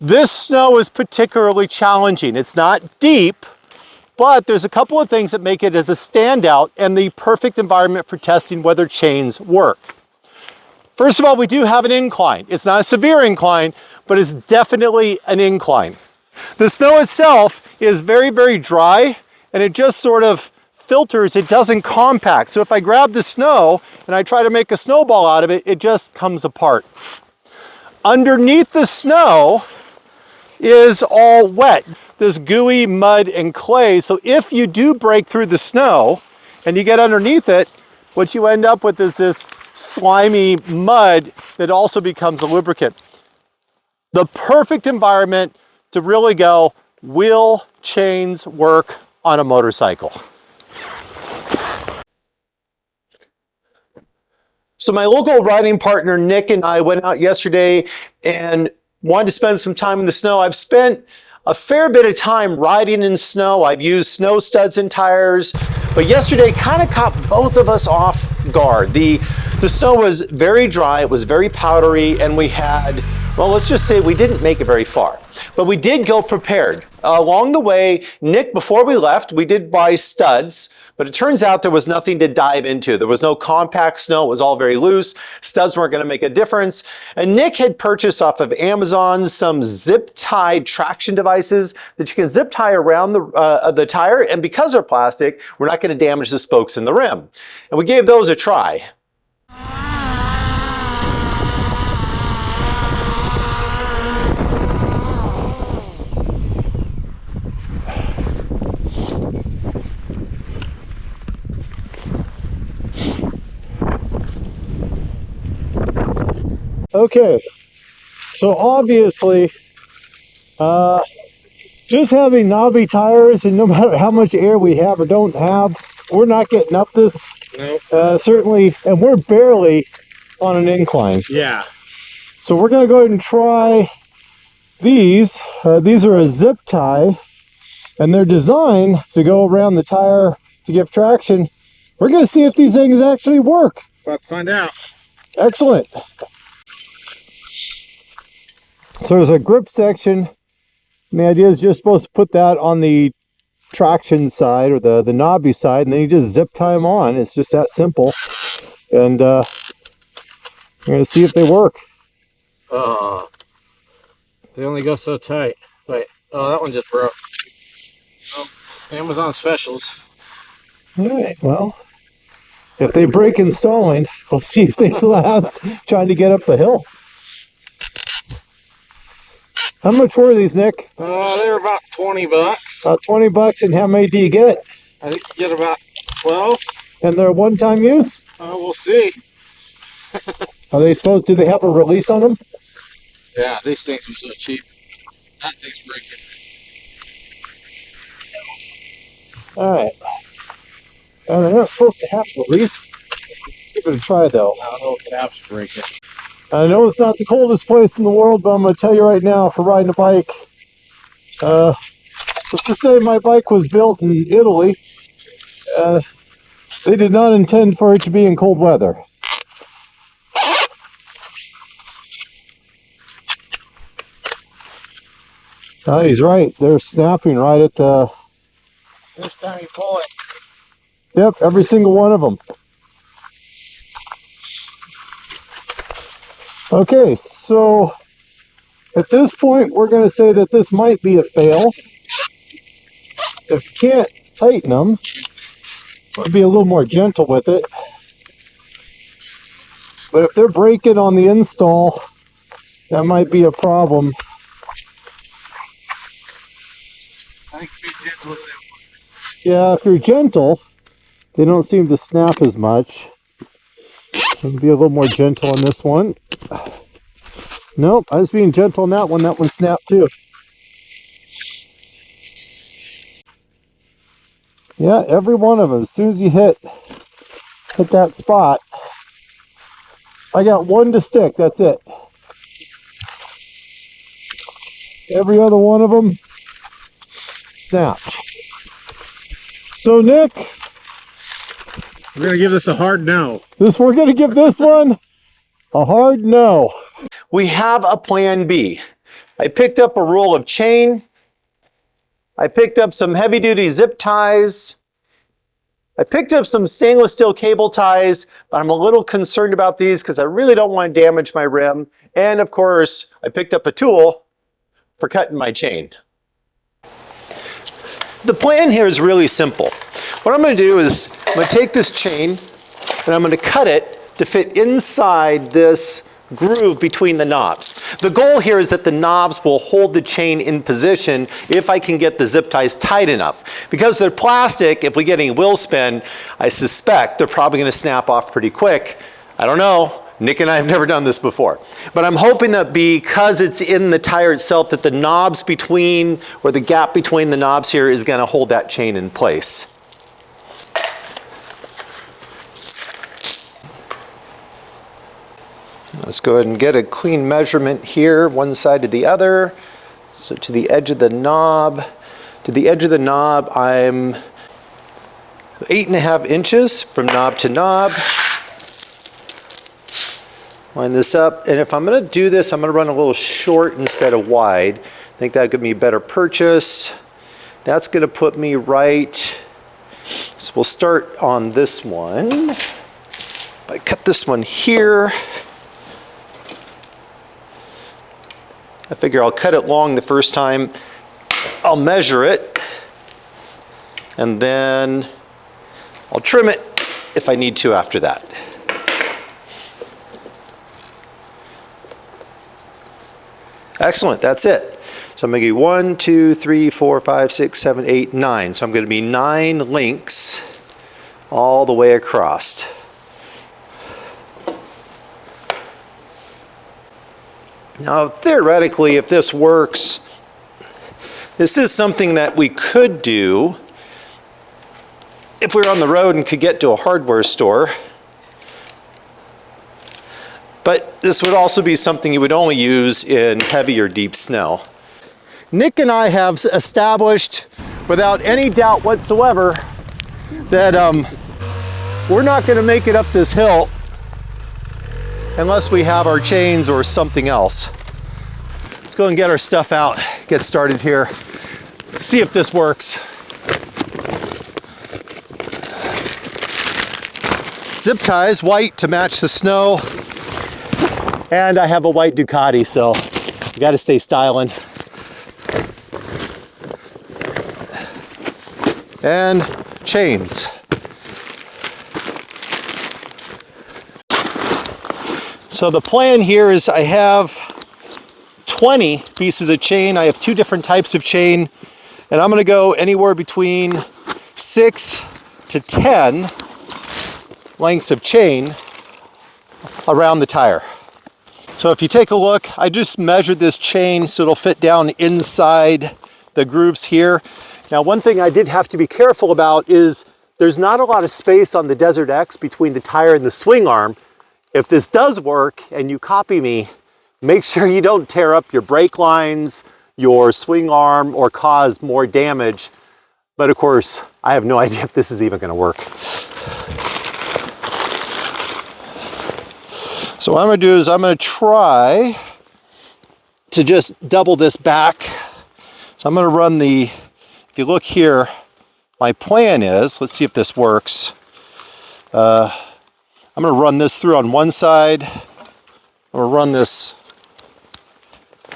This snow is particularly challenging. It's not deep, but there's a couple of things that make it as a standout and the perfect environment for testing whether chains work. First of all, we do have an incline. It's not a severe incline, but it's definitely an incline. The snow itself is very, very dry, and it just sort of filters. It doesn't compact. So if I grab the snow and I try to make a snowball out of it, it just comes apart. Underneath the snow is all wet, this gooey mud and clay. So if you do break through the snow and you get underneath it, what you end up with is this slimy mud that also becomes a lubricant. The perfect environment to really go, will chains work on a motorcycle? So my local riding partner, Nick, and I went out yesterday and wanted to spend some time in the snow. I've spent a fair bit of time riding in snow. I've used snow studs and tires, but yesterday kind of caught both of us off guard. The snow was very dry, it was very powdery, and we had, well, let's just say we didn't make it very far. But we did go prepared. Along the way, Nick, before we left, we did buy studs, but it turns out there was nothing to dive into. There was no compact snow, it was all very loose. Studs weren't gonna make a difference. And Nick had purchased off of Amazon some zip-tied traction devices that you can zip tie around the tire, and because they're plastic, we're not gonna damage the spokes in the rim. And we gave those a try. Okay, so obviously, just having knobby tires, and no matter how much air we have or don't have, we're not getting up this. Nope. Certainly, and we're barely on an incline. Yeah. So we're gonna go ahead and try these. These are a zip tie, and they're designed to go around the tire to give traction. We're gonna see if these things actually work. About to find out. Excellent. So there's a grip section, and the idea is you're supposed to put that on the traction side or the knobby side, and then you just zip tie them on. It's just that simple. And we're going to see if they work. They only go so tight. Wait, oh, that one just broke. Oh, Amazon specials. All right, well, if they break installing, we'll see if they last trying to get up the hill. How much were these, Nick? They were about 20 bucks. About 20 bucks, and how many do you get? I think you get about 12. And they're one-time use? We'll see. Are they supposed, do they have a release on them? Yeah, these things are so cheap. That thing's breaking. Alright. They're not supposed to have a release. Give it a try, though. I don't know if the tap's breaking. I know it's not the coldest place in the world, but I'm going to tell you right now, for riding a bike, let's just say my bike was built in Italy. They did not intend for it to be in cold weather. Oh, he's right. They're snapping right at the... First time you pull it. Yep, every single one of them. Okay, so at this point, we're going to say that this might be a fail. If you can't tighten them, I'll be a little more gentle with it. But if they're breaking on the install, that might be a problem. I think be gentle as Yeah, if you're gentle, they don't seem to snap as much. I'll be a little more gentle on this one. Nope, I was being gentle on that one. That one snapped too. Yeah, every one of them. As soon as you hit that spot, I got one to stick. That's it. Every other one of them snapped. So Nick, we're going to give this a hard no. we're going to give this one a hard no. We have a plan B. I picked up a roll of chain. I picked up some heavy-duty zip ties. I picked up some stainless steel cable ties, but I'm a little concerned about these because I really don't want to damage my rim. And of course, I picked up a tool for cutting my chain. The plan here is really simple. What I'm going to do is I'm going to take this chain and I'm going to cut it to fit inside this groove between the knobs. The goal here is that the knobs will hold the chain in position if I can get the zip ties tight enough. Because they're plastic, if we get any wheel spin, I suspect they're probably going to snap off pretty quick. I don't know. Nick and I have never done this before. But I'm hoping that because it's in the tire itself that the knobs between, or the gap between the knobs here is going to hold that chain in place. Let's go ahead and get a clean measurement here, one side to the other. So to the edge of the knob, I'm 8.5 inches from knob to knob. Line this up, and if I'm going to do this, I'm going to run a little short instead of wide. I think that could be a better purchase. That's going to put me right. So we'll start on this one. I cut this one here. I figure I'll cut it long the first time. I'll measure it, and then I'll trim it if I need to after that. Excellent, that's it. So I'm going to do 1, 2, 3, 4, 5, 6, 7, 8, 9. So I'm going to be 9 links all the way across. Now, theoretically, if this works, this is something that we could do if we were on the road and could get to a hardware store. But this would also be something you would only use in heavy or deep snow. Nick and I have established, without any doubt whatsoever, that we're not going to make it up this hill unless we have our chains or something else. Let's go and get our stuff out, get started here, see if this works. Zip ties, white to match the snow. And I have a white Ducati, so you got to stay styling. And chains. So the plan here is I have 20 pieces of chain. I have 2 different types of chain, and I'm going to go anywhere between 6 to 10 lengths of chain around the tire. So if you take a look, I just measured this chain so it'll fit down inside the grooves here. Now, one thing I did have to be careful about is there's not a lot of space on the Desert X between the tire and the swing arm. If this does work and you copy me, make sure you don't tear up your brake lines, your swing arm, or cause more damage. But of course, I have no idea if this is even going to work. So what I'm going to do is I'm going to try to just double this back. So I'm going to run the, if you look here, my plan is, let's see if this works. I'm going to run this through on one side. I'm going to run this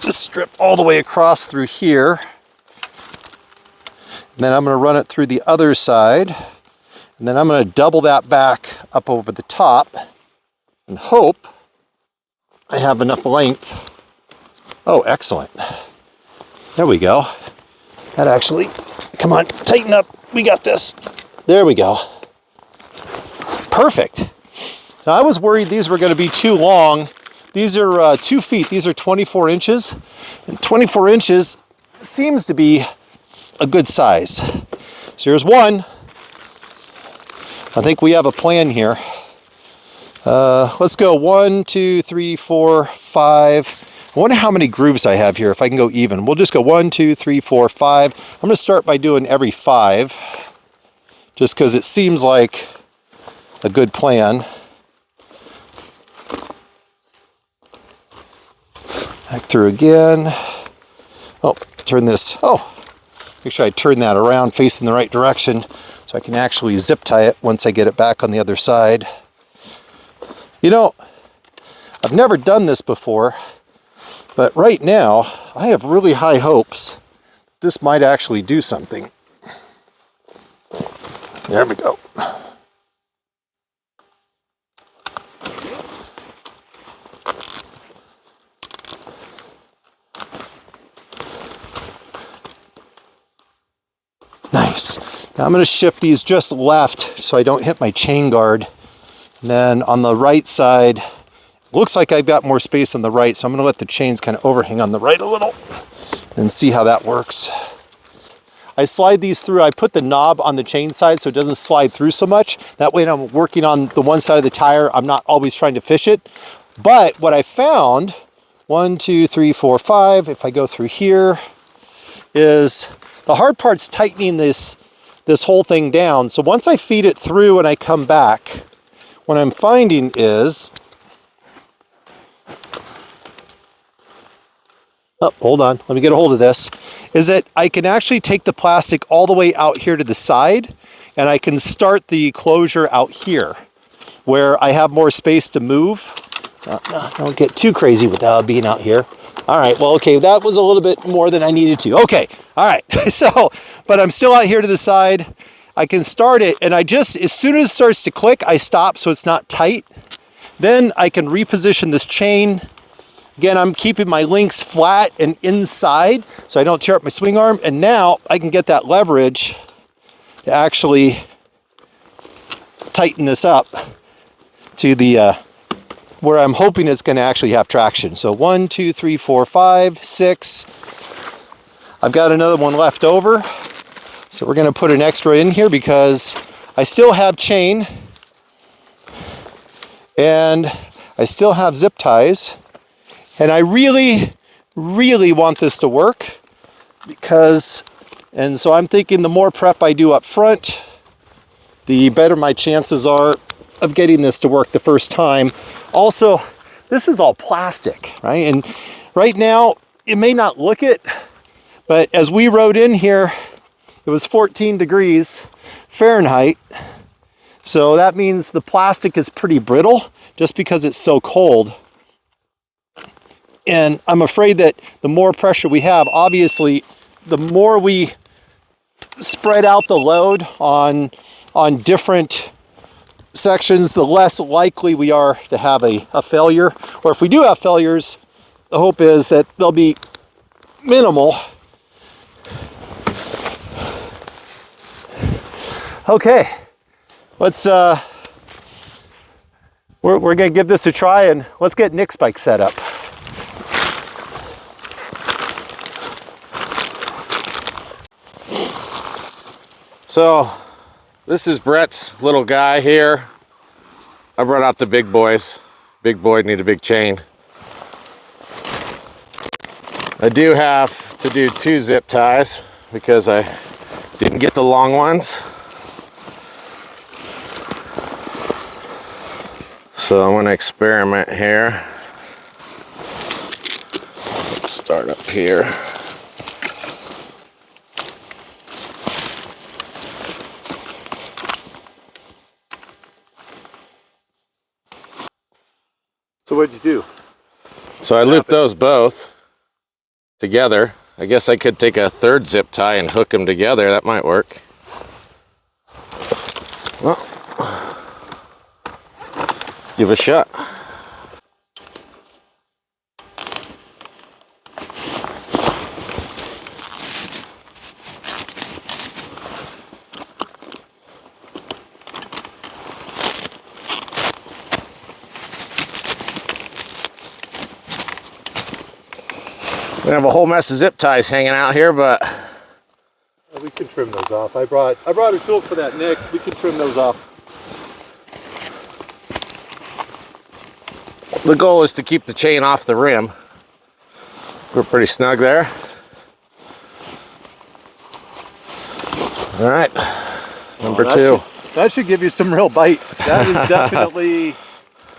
strip all the way across through here. And then I'm going to run it through the other side. And then I'm going to double that back up over the top and hope I have enough length. Oh, excellent. There we go. That actually, come on, tighten up. We got this. There we go. Perfect. Now, I was worried these were going to be too long. These are 2 feet. These are 24 inches. And 24 inches seems to be a good size. So here's one. I think we have a plan here. Let's go 1, 2, 3, 4, 5. I wonder how many grooves I have here, if I can go even. We'll just go 1, 2, 3, 4, 5. I'm going to start by doing every 5, just because it seems like a good plan. Back through again. Oh, turn this. Oh, make sure I turn that around facing the right direction so I can actually zip tie it once I get it back on the other side. You know, I've never done this before, but right now I have really high hopes this might actually do something. There we go. Nice. Now I'm going to shift these just left so I don't hit my chain guard. And then on the right side, looks like I've got more space on the right, so I'm going to let the chains kind of overhang on the right a little and see how that works. I slide these through. I put the knob on the chain side so it doesn't slide through so much. That way when I'm working on the one side of the tire, I'm not always trying to fish it. But what I found, 1, 2, 3, 4, 5, if I go through here, is the hard part's tightening this whole thing down. So once I feed it through and I come back, what I'm finding is, oh, hold on, let me get a hold of this, is that I can actually take the plastic all the way out here to the side, and I can start the closure out here where I have more space to move. Don't get too crazy without being out here. All right, well, okay, that was a little bit more than I needed to. Okay, all right, so, but I'm still out here to the side. I can start it, and I just, as soon as it starts to click, I stop so it's not tight. Then I can reposition this chain. Again, I'm keeping my links flat and inside so I don't tear up my swing arm. And now I can get that leverage to actually tighten this up to the, where I'm hoping it's going to actually have traction. So 1, 2, 3, 4, 5, 6. I've got another one left over. So we're going to put an extra in here because I still have chain and I still have zip ties. And I really, really want this to work because, and so I'm thinking the more prep I do up front, the better my chances are of getting this to work the first time. Also, this is all plastic, right? And right now, it may not look it, but as we rode in here, it was 14 degrees Fahrenheit. So that means the plastic is pretty brittle just because it's so cold. And I'm afraid that the more pressure we have, obviously, the more we spread out the load on different sections, the less likely we are to have a failure. Or if we do have failures, the hope is that they'll be minimal. Okay, let's, we're gonna give this a try and let's get Nick's bike set up. So this is Brett's little guy here. I brought out the big boys. Big boy need a big chain. I do have to do 2 zip ties because I didn't get the long ones. So I'm going to experiment here. Let's start up here. So what'd you do? So I looped those both together. I guess I could take a 3rd zip tie and hook them together. That might work. Well, let's give it a shot. We have a whole mess of zip ties hanging out here, but we can trim those off. I brought a tool for that, Nick. We can trim those off. the goal is to keep the chain off the rim. We're pretty snug there. All right, number 2. That should give you some real bite. That is definitely,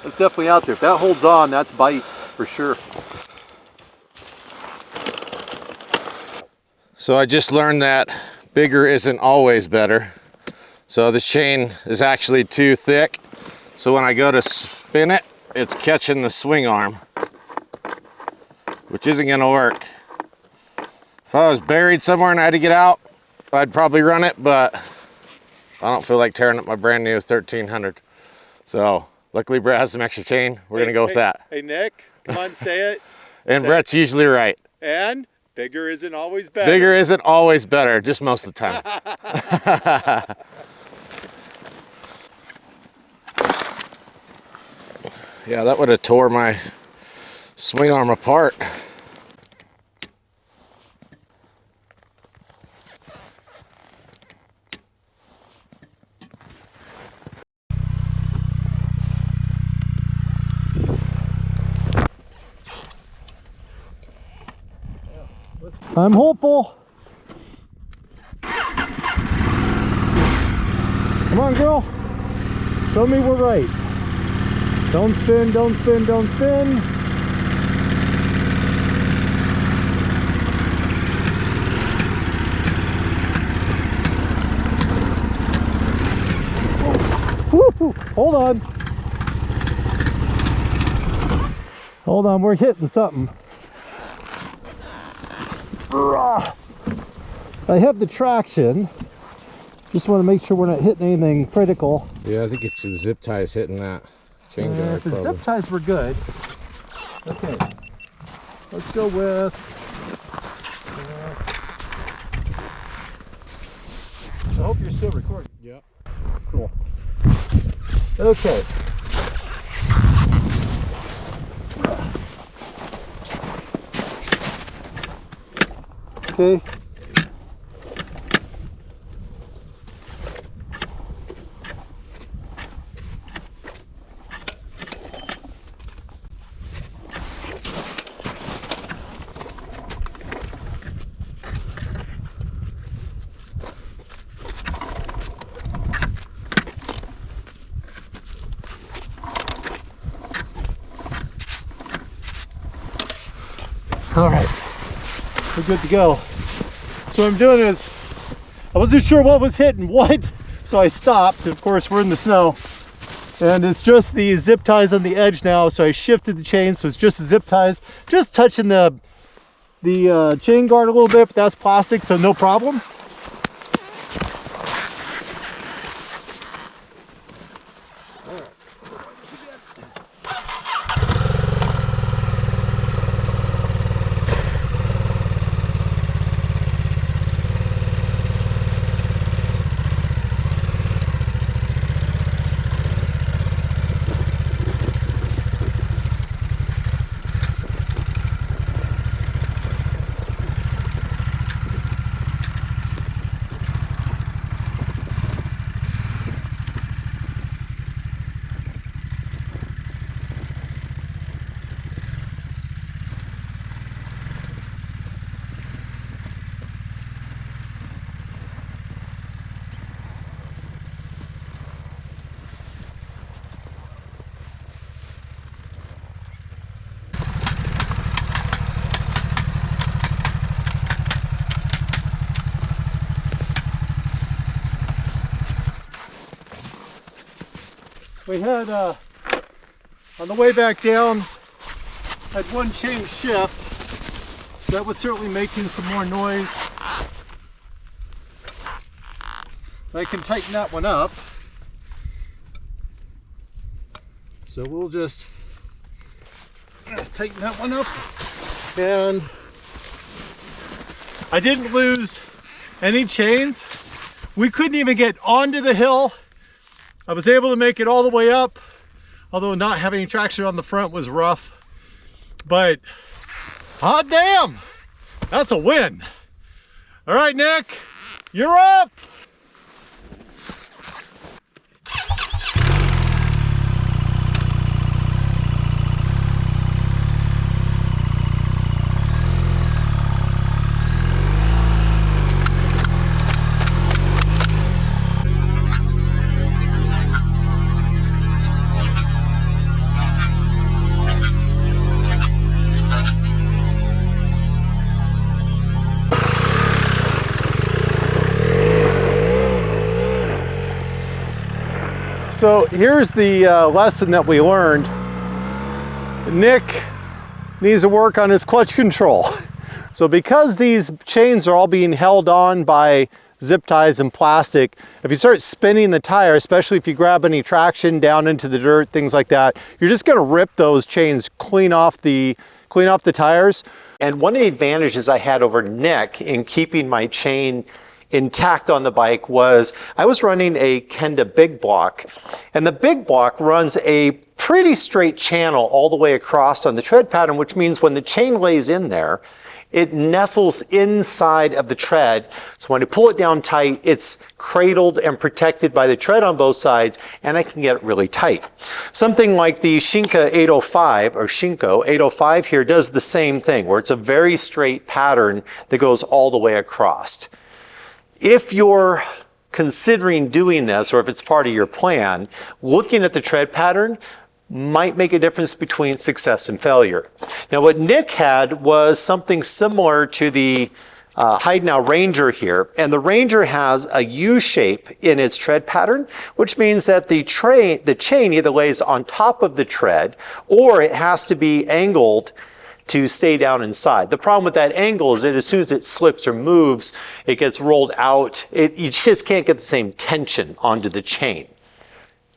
that's definitely out there. If that holds on, that's bite for sure. So I just learned that bigger isn't always better. So this chain is actually too thick. So when I go to spin it, it's catching the swing arm, which isn't gonna work. If I was buried somewhere and I had to get out, I'd probably run it, but I don't feel like tearing up my brand new 1300. So luckily Brett has some extra chain. We're gonna go with that. Hey Nick, come on, say it. And Brett's usually right. And bigger isn't always better. Bigger isn't always better, just most of the time. Yeah, that would have tore my swing arm apart. I'm hopeful. Come on, girl. Show me we're right. Don't spin, don't spin, don't spin. Woo-hoo. Hold on. Hold on, we're hitting something. I have the traction. Just want to make sure we're not hitting anything critical. Yeah, I think it's the zip ties hitting that chain guard. If the zip ties were good. Okay, let's go with. I hope you're still recording. Yep. Cool. Okay. Okay. All right, we're good to go. So what I'm doing is, I wasn't sure what was hitting what, so I stopped. Of course, we're in the snow, and it's just the zip ties on the edge now. So I shifted the chain, so it's just the zip ties, just touching the chain guard a little bit, but that's plastic, so no problem. We had, on the way back down, had one chain shift. That was certainly making some more noise. I can tighten that one up. So we'll just tighten that one up. And I didn't lose any chains. We couldn't even get onto the hill. I was able to make it all the way up, although not having traction on the front was rough. But hot damn, that's a win. All right, Nick, you're up. So here's the lesson that we learned. Nick needs to work on his clutch control. So because these chains are all being held on by zip ties and plastic, if you start spinning the tire, especially if you grab any traction down into the dirt, things like that, you're just gonna rip those chains clean off the tires. And one of the advantages I had over Nick in keeping my chain intact on the bike was I was running a Kenda Big Block, and the Big Block runs a pretty straight channel all the way across on the tread pattern, which means when the chain lays in there, it nestles inside of the tread. So when I pull it down tight, it's cradled and protected by the tread on both sides, and I can get it really tight. Something like the Shinko 805 or Shinko 805 here does the same thing, where it's a very straight pattern that goes all the way across. If you're considering doing this, or if it's part of your plan, looking at the tread pattern might make a difference between success and failure. Now what Nick had was something similar to the Heidenau Ranger here, and the Ranger has a U shape in its tread pattern, which means that the chain either lays on top of the tread or it has to be angled to stay down inside. The problem with that angle is that as soon as it slips or moves, it gets rolled out. You just can't get the same tension onto the chain.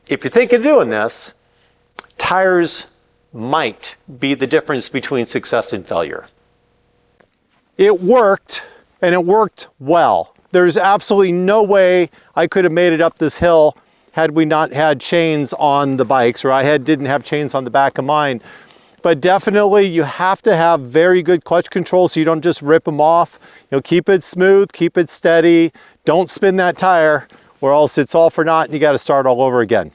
If you're thinking of doing this, tires might be the difference between success and failure. It worked, and it worked well. There's absolutely no way I could have made it up this hill had we not had chains on the bikes, or I didn't have chains on the back of mine. But definitely you have to have very good clutch control so you don't just rip them off. You know, keep it smooth, keep it steady, don't spin that tire, or else it's all for naught and you got to start all over again.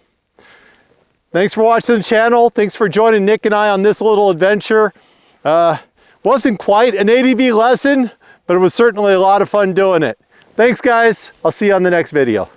Thanks for watching the channel. Thanks for joining Nick and I on this little adventure. Wasn't quite an ADV lesson, but it was certainly a lot of fun doing it. Thanks guys, I'll see you on the next video.